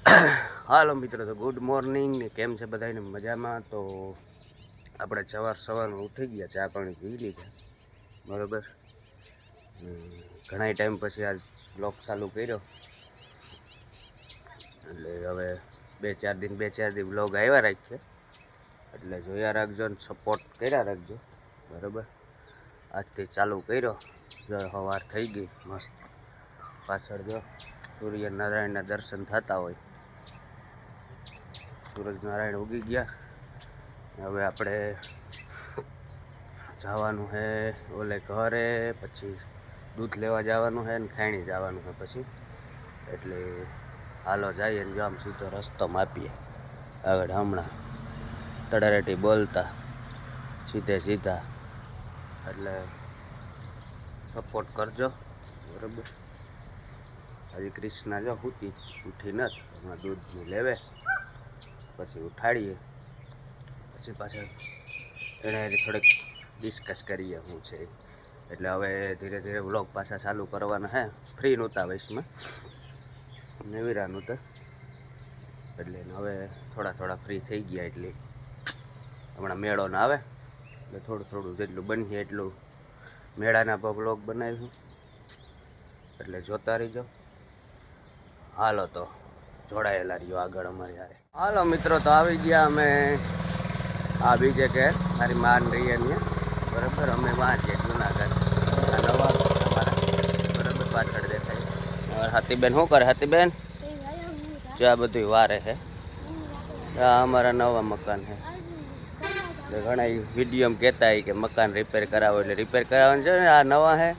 હાલો મિત્રો, તો good morning ને કેમ છે બધાને મજામાં? તો આપણે સવારમાં ઉઠી ગયા, ચા પાણી પી લીધા બરાબર. ઘણા ટાઈમ પછી આ બ્લોગ ચાલુ કર્યો, એટલે હવે બે ચાર દિન બ્લોગ આવ્યા રાખશે, એટલે જોયા રાખજો ને સપોર્ટ કર્યા રાખજો બરાબર. આજથી ચાલુ કર્યો, જો સવાર થઈ ગઈ મસ્ત. પાછળ જો સૂર્યનારાયણના દર્શન થતા હોય, સૂરજનારાયણ ઉગી ગયા. હવે આપણે જવાનું છે ઓલે ઘરે, પછી દૂધ લેવા જવાનું છે ને ખાણી જવાનું છે પછી. એટલે હાલો જઈએ ને જો આમ સીધો રસ્તો માપીએ આગળ, હમણાં તડારેટી બોલતા સીધા, એટલે સપોર્ટ કરજો બરાબર. હજી ક્રિષ્ના જો ઉઠી નથી, હમણાં દૂધની લેવે પછી ઉઠાડીએ, પછી પાછળ એને થોડીક ડિસ્કસ કરીએ શું છે. એટલે હવે ધીરે ધીરે વ્લોગ પાછા ચાલુ કરવાના છે, ફ્રી નહોતા વયસમાં નેવીરા નહોતા, એટલે હવે થોડા ફ્રી થઈ ગયા. એટલે હમણાં મેળો ના આવે એટલે થોડું જેટલું બનીએ એટલું મેળાના પર વ્લોગ બનાવીશું, એટલે જોતા રહીજો. હાલો તો જોડાયેલા રહ્યો આગળ અમારી હારે. હાલો મિત્રો, તો આવી ગયા અમે આ બીજે કે મારી માન રહીએ અહીંયા બરાબર. અમે વાંચીએ જુનાગઢ, આ નવા અમારા બરાબર પાછળ દેખાય. હાથીબેન શું કરે? હાથીબેન જો આ બધું વારે છે, આ અમારા નવા મકાન છે. ઘણા વિડીયોમાં કહેતા હોય કે મકાન રિપેર કરાવો, એટલે રિપેર કરાવવાનું છે ને. આ નવા છે,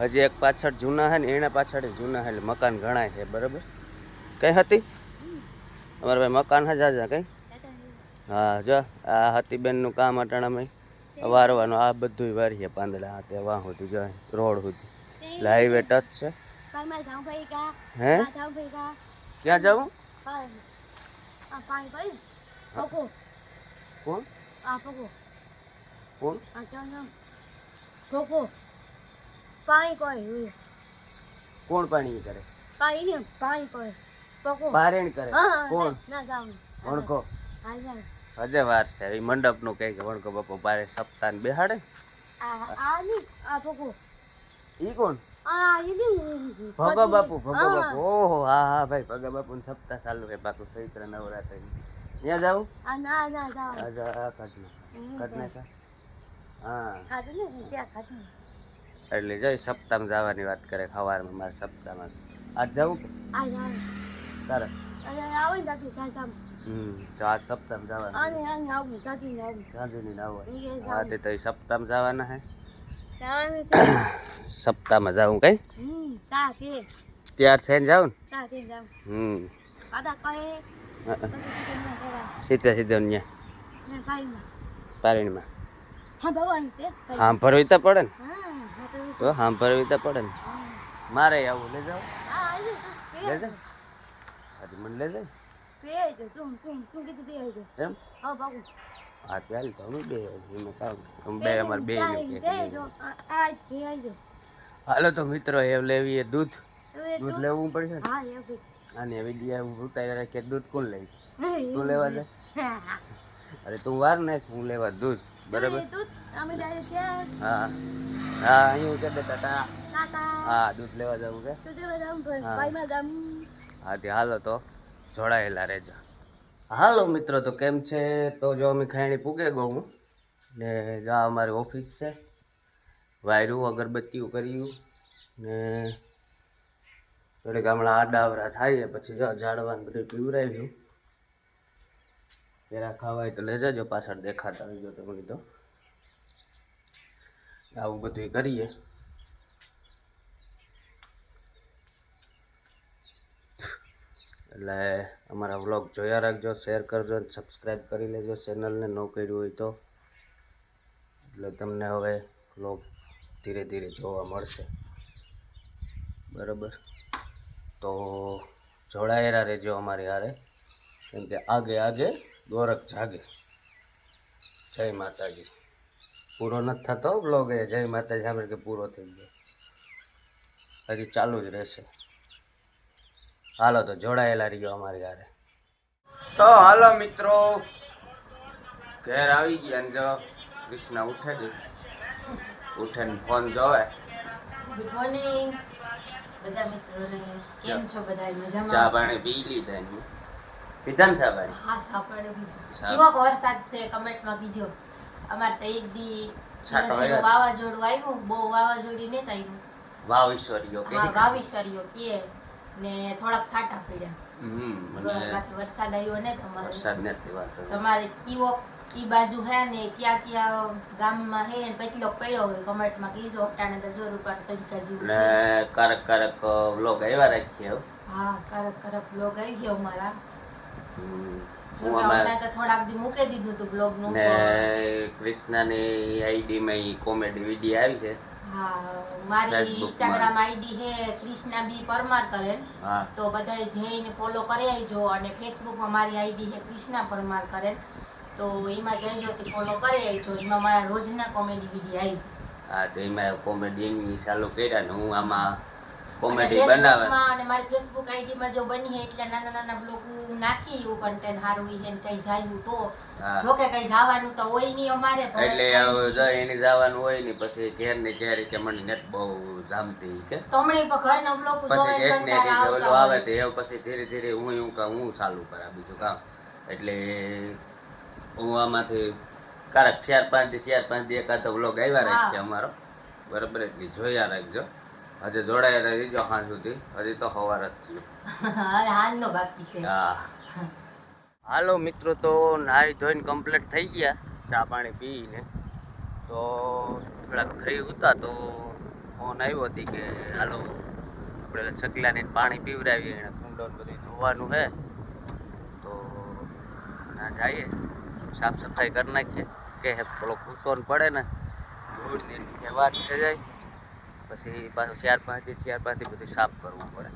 હજી એક પાછળ જૂના છે ને, એના પાછળ જૂના છે, એટલે મકાન ઘણા છે બરાબર. કઈ હતી અમારા ભાઈ મકાન હજાર કઈ? હા જો આ હાથીબેનનું કામ અટાણામાં વારવાનું, આ બધું વારીએ પાંદડા તે વાહ સુધી જો રોડ સુધી, એટલે હાઈવે ટચ છે. હે ક્યાં જાઉં? કોણ પાણી કરે? પારેણ કરે કોણ? વણકો હજે વાર છે. એ મંડપ નું કઈ વણકો બાપો પારે સપ્તાહ બેહાડે. ઈ કોણ? ભગો બાપુ. ઓહો હા હા ભાઈ, ભગા બાપુ ને સપ્તાહ ચાલુ છે પાછું ચૈત્ર નવરાત્રી. ત્યાં જાવું? એટલે જઈ સપ્તાહમાં જવાની વાત કરે સવારમાં. મારે સપ્તાહમાં આજ જવું કે તારે? તો આજ સપ્તાહમાં જવાનું, ગાંધીની આવવાનું. હા તે તો એ સપ્તાહમાં જવાના હે. સપ્તાહમાં જાઉં કઈ ત્યાર થઈને જાઉં ને. સીધે અહીંયા પારણીમાં સાંભળવી તો પડે ને, તો સાંભળવી તો પડે ને. મારે આવું લઈ જાવ, લઈ જાય હજી મને લઈ જાય એમ. હા ચાલ તો અમે બે અમારે બે. હાલો તો મિત્રો, એ લેવીએ દૂધ લેવું પડશે ને. આને વિડીયો ઉતારી રાખીએ, દૂધ કોણ લઈ? તું લેવા જાય? અરે તું વાર નાખ, હું લેવા દૂધ બરાબર. હા હા અહીં કે દેતા. હા દૂધ લેવા જવું કે? હા તે હાલો તો જોડાયેલા રહેજો. હાલો મિત્રો, તો કેમ છે? તો જો અમે ખાયણી પૂગે ગયું ને, જા અમારી ઓફિસ છે, વાયરું અગરબત્તીઓ કર્યું ને થોડીક હમણાં આડાવરા થાય પછી જો ઝાડવાનું બધું પીવરાવ્યું. પેલા ખાવાય તો લઈ જજો, પાછળ દેખાતા રહીજો તમે. તો આવું બધું કરીએ. એટલે અમારા વ્લોગ જોયા રાખજો, શેર કરજો, સબસ્ક્રાઈબ કરી લેજો ચેનલને, ન કર્યું હોય તો. એટલે તમને હવે વ્લોગ ધીરે ધીરે જોવા મળશે બરાબર. તો જોડાયેલા રહેજો અમારી હારે, કેમ કે આગે ગોરખ જાગે. જય માતાજી. પૂરો નથી થતો વ્લોગ, એ જય માતાજી સાંભળે કે પૂરો થઈ ગયો, હજી ચાલુ જ રહેશે. હાલો તો જોડાયેલા રહ્યો અમારી હારે. તો હાલો મિત્રો, ઘેર આવી ગયા ને જો કૃષ્ણ ઉઠે છે, ઉઠે ને ફોન જોવે. ગુડ મોર્નિંગ બધા મિત્રોને, કેમ છો બધા? મજામાં? ચા પાણી પી લીધા ને પીધા ને ચા પાણી? હા, ચા પાણી પીધા. કેવો વરસાદ છે કમેન્ટમાં કીજો. અમાર તો એક દી વાવાઝોડું આવ્યું, બહુ વાવાઝોડી નહોતું આવ્યું. વાવીશ્વરીઓ કે હા, વાવીશ્વરીઓ કે ને થોડાક છાંટા પડ્યા. વરસાદ આવ્યો ને તમારે? વરસાદ નથી વાત. તમારે કીવો ઈ બાજુ હે ને ક્યાં ક્યાં ગામમાં હે ને કેટલો પડ્યો હોય કમેન્ટમાં કીજો. અટાણે તો જો રૂપિયા તડકા જેવું છે. ને કારક કારક વ્લોગ આવ્યા રાખીએ. હા, કારક કારક વ્લોગ આવી ગયો અમારા. હમણાં તો થોડાક દી મૂકી દીધું તું બ્લોગ નું. ને કૃષ્ણાની આઈડી માં કોમેડી વિડિયો આવી છે. હા, મારી ઇન્સ્ટાગ્રામ આઈડી હે કૃષ્ણા બી પરમાર કરેન. તો બધાય જઈને ફોલો કરી આવજો. અને ફેસબુક માં મારી આઈડી હે કૃષ્ણા પરમાર કરેન. તો એમાં જઈજો તો ફોલો કરી આવજો. એમાં મારા રોજના કોમેડી વિડિયો આવી. હા, તો એમાં કોમેડી ચાલુ કર્યા ને હું આમાં કોમેડી બનાવે. અને મારી ફેસબુક આઈડી માં જો બની હે એટલે નાના નાના બ્લોગ નાખી એવું કન્ટેન્ટ હારું હે ને કઈ જાયું તો જો કે કઈ જવાનું તો હોય નહીં અમારે. એટલે જો એની જવાનું હોય ને પછી ઘેર ને ઘેર કે મને નેટ બહુ જામતી કે તમણી પર ઘરનો બ્લોગ પછી એક ને એક ઓલો આવે તો એ પછી ધીરે ધીરે હું ચાલુ કરા બીજું કામ. એટલે હું આમાંથી કારક 4-5 દી એકાદો વ્લોગ આવ્યા રાખશે અમારો, બરાબર? એટલે જોયા રાખજો. હજે જોડાયેલા રહીજો હા સુધી, હજી તો સવાર જ થયું. હાલનો બાકી છે. હા, હાલો મિત્રો, તો નાહી ધોઈને કમ્પ્લીટ થઈ ગયા, ચા પાણી પીને. તો થોડાક ફ્રી હતા તો ફોન આવ્યો હતી કે હાલો આપણે સકલાને પાણી પીવડાવીએ, એને કુંડો બધું ધોવાનું છે તો ના જઈએ, સાફ સફાઈ કરી નાખીએ. કે પેલો કુસોન પડે ને ધૂળની કે વાત થઈ જાય, પછી પાછું 4-5 દી બધું સાફ કરવું પડે.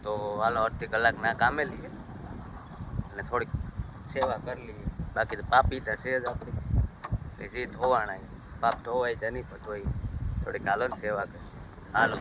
તો હાલો અડધી કલાકના કામે લઈએ અને થોડીક સેવા કરી લઈએ. બાકી તો પાપીતા છે જ આપણી, એટલે જે ધોવાણા પાપ ધોવાય ત્યાં નહીં પણ ધોઈ થોડીક હાલો ને સેવા કરી. હાલો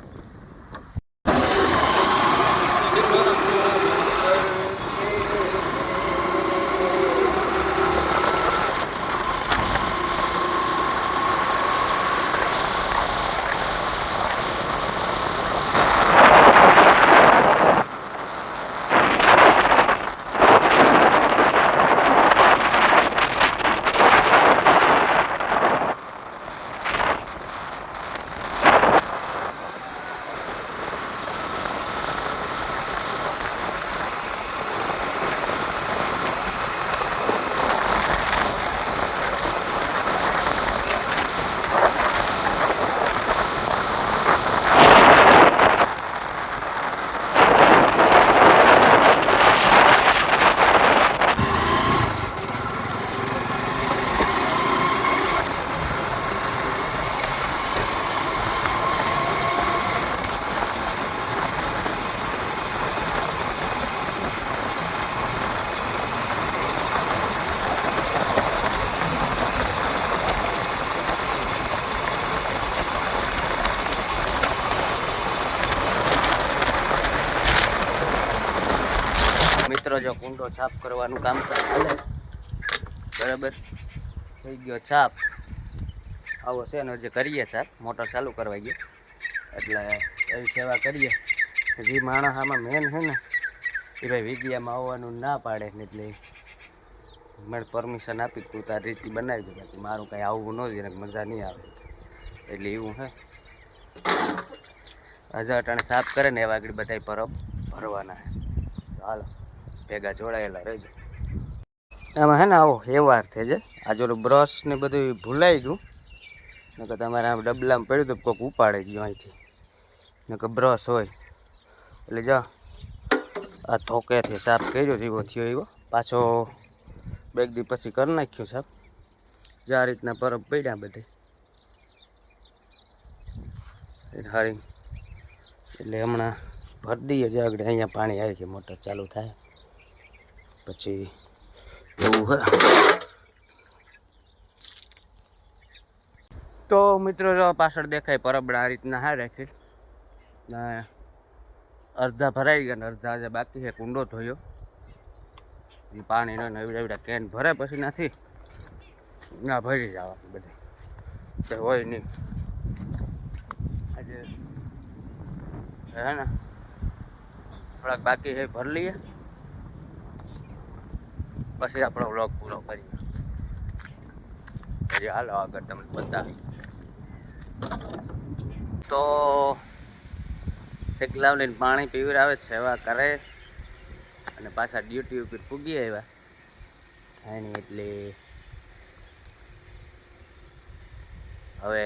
મિત્રો, જો કુંડો સાફ કરવાનું કામ ચાલે, બરાબર? થઈ ગયો છાપ આવો છે ને, જે કરીએ સાફ મોટર ચાલુ કરવા ગયો એટલે એવી સેવા કરીએ. જે માણસ આમાં મેન છે ને એ ભાઈ વિડીયામાં આવવાનું ના પાડે ને, એટલે મને પરમિશન આપી તું તારી રીતે બનાવી દે, બાકી મારું કાંઈ આવવું ન જોઈએ, મજા નહીં આવે. એટલે એવું હે હજાર અટાણે સાફ કરે ને એવા આગળ બધા પરબ ભરવાના. હાલો ભેગા જોડાયેલા રહેજો. આમાં હે ને આવો વ્યવહાર થઈ જાય. આ જો બ્રશ ને બધું ભૂલાઈ ગયું, નકર તમારે આમ ડબલામાં પડ્યું તો કોઈક ઉપાડી ગયું અહીંથી, નકર બ્રશ હોય. એટલે જા આ ધોકેથી સાફ કર્યો જેવો થયો એવો, પાછો 2 દી પછી કરી નાખ્યો સાફ. જે આ રીતના પરબ પડ્યા બધે હારી. એટલે હમણાં ભરી દઈએ જે આગળ અહીંયા પાણી આવે કે મોટર ચાલુ થાય પછી એવું હે. તો મિત્રો જો પાછળ દેખાય પરબડા આ રીતના હા રાખી. અડધા ભરાઈ ગયા ને અડધા આજે બાકી છે. કુંડો ધોયો એ પાણીનો ને એવડા કેન ભરે પછી નથી ના ભરી જવાનું બધે તે હોય નહીં. આજે હે ને થોડાક બાકી છે ભરી લઈએ પછી આપણો વ્લોગ પૂરો કરીએ. પછી હાલો આગળ તમને બતાવી. તો શેકલાવ લઈને પાણી પીવડાવે સેવા કરે અને પાછા ડ્યુટી ઉપર પૂગી આવ્યા ખાણી. એટલે હવે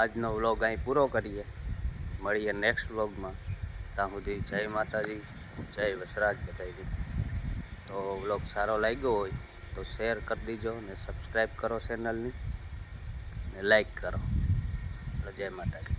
આજનો વ્લોગ અહીં પૂરો કરીએ. મળીએ નેક્સ્ટ વ્લોગમાં. ત્યાં સુધી જય માતાજી, જય વસરાજ બધાય. તો વ્લોગ સારો લાગ્યો હોય તો શેર કરી દીજો ને સબસ્ક્રાઈબ કરો ચેનલની ને લાઈક કરો. જય માતાજી.